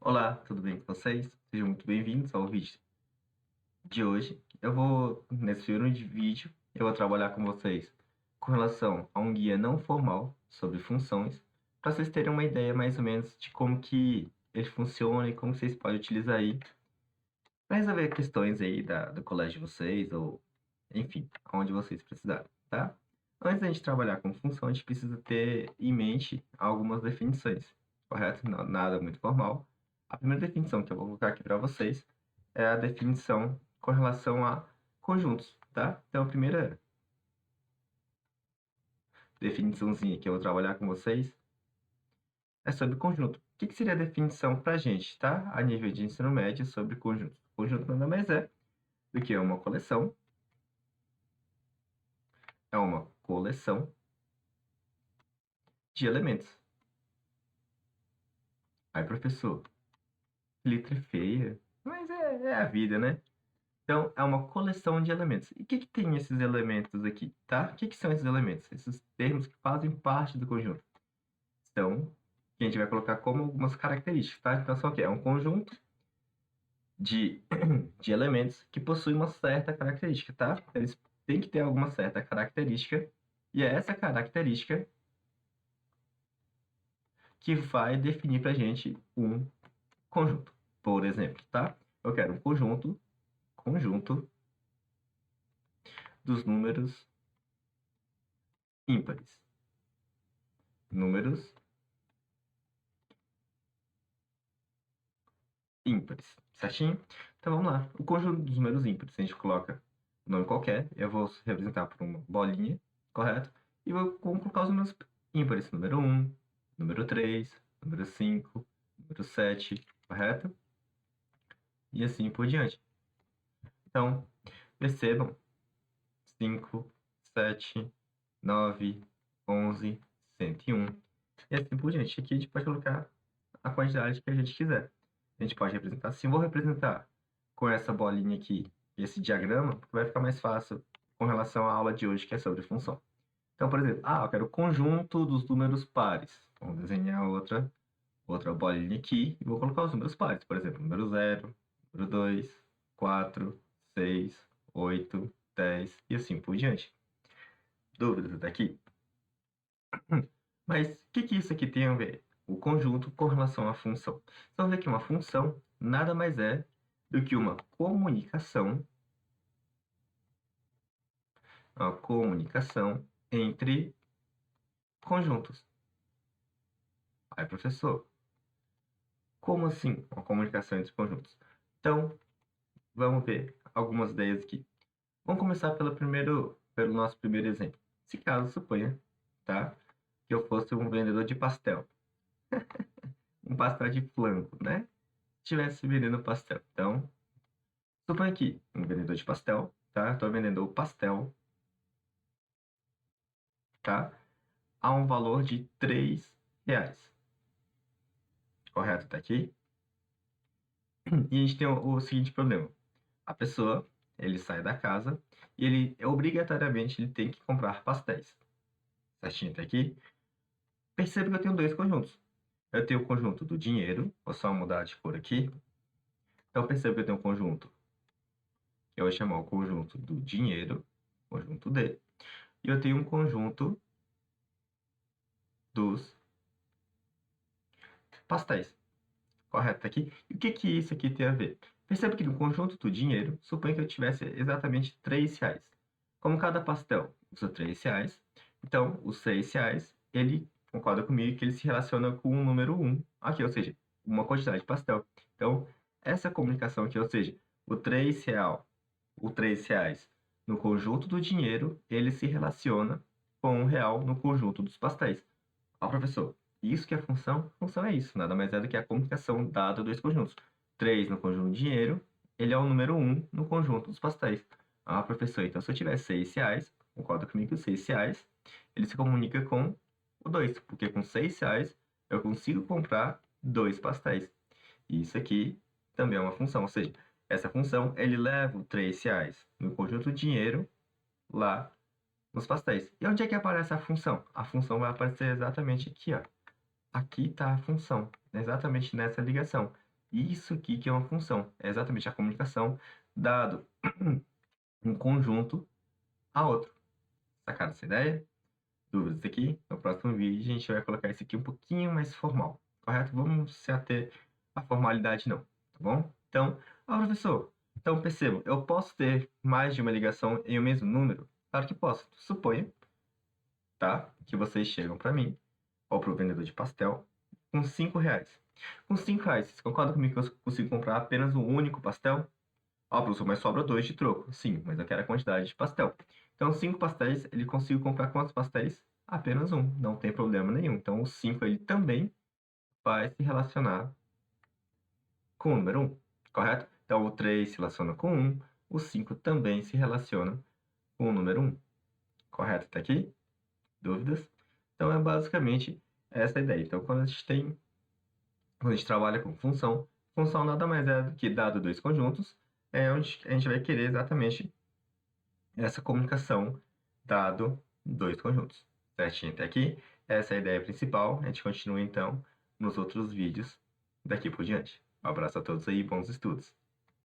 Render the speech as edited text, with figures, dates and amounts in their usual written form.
Olá, tudo bem com vocês? Sejam muito bem-vindos ao vídeo de hoje. Nesse primeiro vídeo, eu vou trabalhar com vocês com relação a um guia não formal sobre funções, para vocês terem uma ideia mais ou menos de como que ele funciona e como vocês podem utilizar aí para resolver questões aí do colégio de vocês ou, enfim, onde vocês precisarem, tá? Antes da gente trabalhar com função, a gente precisa ter em mente algumas definições, correto? Nada muito formal. A primeira definição que eu vou colocar aqui para vocês é a definição com relação a conjuntos, tá? Então, a primeira definiçãozinha que eu vou trabalhar com vocês é sobre conjunto. O que seria a definição para a gente, tá? A nível de ensino médio sobre conjunto. Conjunto nada mais é do que é uma coleção de elementos. Aí, professor, que letra feia. Mas é a vida, né? Então, é uma coleção de elementos. E o que tem esses elementos aqui, tá? O que são esses elementos? Esses termos que fazem parte do conjunto. Então, que a gente vai colocar como algumas características, tá? Então, são o quê? É um conjunto de, de elementos que possuem uma certa característica, tá? Eles têm que ter alguma certa característica, e é essa característica que vai definir pra gente um conjunto. Por exemplo, tá? Eu quero um conjunto dos números ímpares. Números ímpares, certinho? Então vamos lá. O conjunto dos números ímpares, a gente coloca um nome qualquer, eu vou representar por uma bolinha, correto? E vou colocar os números ímpares, número 1, número 3, número 5, número 7, correto? E assim por diante. Então, percebam 5, 7, 9, 11, 101 e assim por diante. Aqui a gente pode colocar a quantidade que a gente quiser. A gente pode representar assim. Vou representar com essa bolinha aqui, esse diagrama, porque vai ficar mais fácil com relação à aula de hoje, que é sobre função. Então, por exemplo, eu quero o conjunto dos números pares. Vamos desenhar outra bolinha aqui e vou colocar os números pares. Por exemplo, número 0, número 2, 4, 6, 8, 10 e assim por diante. Dúvidas até aqui? Mas o que isso aqui tem a ver? O conjunto com relação à função. Então, ver que uma função nada mais é do que uma comunicação entre conjuntos. Aí, professor, como assim uma comunicação entre conjuntos? Então, vamos ver algumas ideias aqui. Vamos começar pelo nosso primeiro exemplo. Se caso suponha, tá, que eu fosse um vendedor de pastel. Um pastel de flango, né? Estivesse vendendo pastel. Então, suponha aqui, um vendedor de pastel, tá? Estou vendendo o pastel, tá? A um valor de R$ 3. Correto? Tá aqui? E a gente tem o seguinte problema. A pessoa, ele sai da casa e obrigatoriamente, ele tem que comprar pastéis. Certinho até aqui? Perceba que eu tenho dois conjuntos. Eu tenho o conjunto do dinheiro, vou só mudar de cor aqui. Então, perceba que eu tenho um conjunto, eu vou chamar o conjunto do dinheiro, conjunto D. E eu tenho um conjunto dos pastéis. Correto tá aqui? E o que isso aqui tem a ver? Perceba que no conjunto do dinheiro, suponha que eu tivesse exatamente R$ 3. Como cada pastel custa R$ 3, então os R$ 3, ele concorda comigo que ele se relaciona com o número 1 aqui, ou seja, uma quantidade de pastel. Então, essa comunicação aqui, ou seja, o R$ 3 no conjunto do dinheiro, ele se relaciona com R$ 1 no conjunto dos pastéis. Professor, isso que é função? Função é isso, nada mais é do que a comunicação dada dois conjuntos. 3 no conjunto dinheiro, ele é o número 1 no conjunto dos pastéis. Professor, então se eu tiver R$ 6, concorda comigo que os R$ 6, ele se comunica com o 2, porque com R$ 6 eu consigo comprar 2 pastéis. E isso aqui também é uma função, ou seja, essa função, ele leva o R$ 3 no conjunto dinheiro lá nos pastéis. E onde é que aparece a função? A função vai aparecer exatamente aqui, ó. Aqui está a função, exatamente nessa ligação. Isso aqui que é uma função. É exatamente a comunicação dado um conjunto a outro. Sacaram essa ideia? Dúvidas aqui? No próximo vídeo a gente vai colocar isso aqui um pouquinho mais formal, correto? Vamos se ater à formalidade não, tá bom? Então, professor, então perceba, eu posso ter mais de uma ligação em o mesmo número? Claro que posso. Suponha, tá? Que vocês chegam para mim, ou para o vendedor de pastel, com R$ 5. Com R$ 5, vocês concordam comigo que eu consigo comprar apenas um único pastel? Professor, mas sobra 2 de troco. Sim, mas eu quero a quantidade de pastel. Então, 5 pastéis, ele consigo comprar quantos pastéis? Apenas um, não tem problema nenhum. Então, o 5 ele também vai se relacionar com o número 1, correto? Então, o 3 se relaciona com 1, o 5 também se relaciona com o número 1, correto até aqui? Dúvidas? Então, é basicamente essa a ideia. Então, quando a gente trabalha com função, função nada mais é do que, dado dois conjuntos, é onde a gente vai querer exatamente essa comunicação dado dois conjuntos. Certinho até aqui? Essa é a ideia principal. A gente continua então nos outros vídeos daqui por diante. Um abraço a todos aí, bons estudos!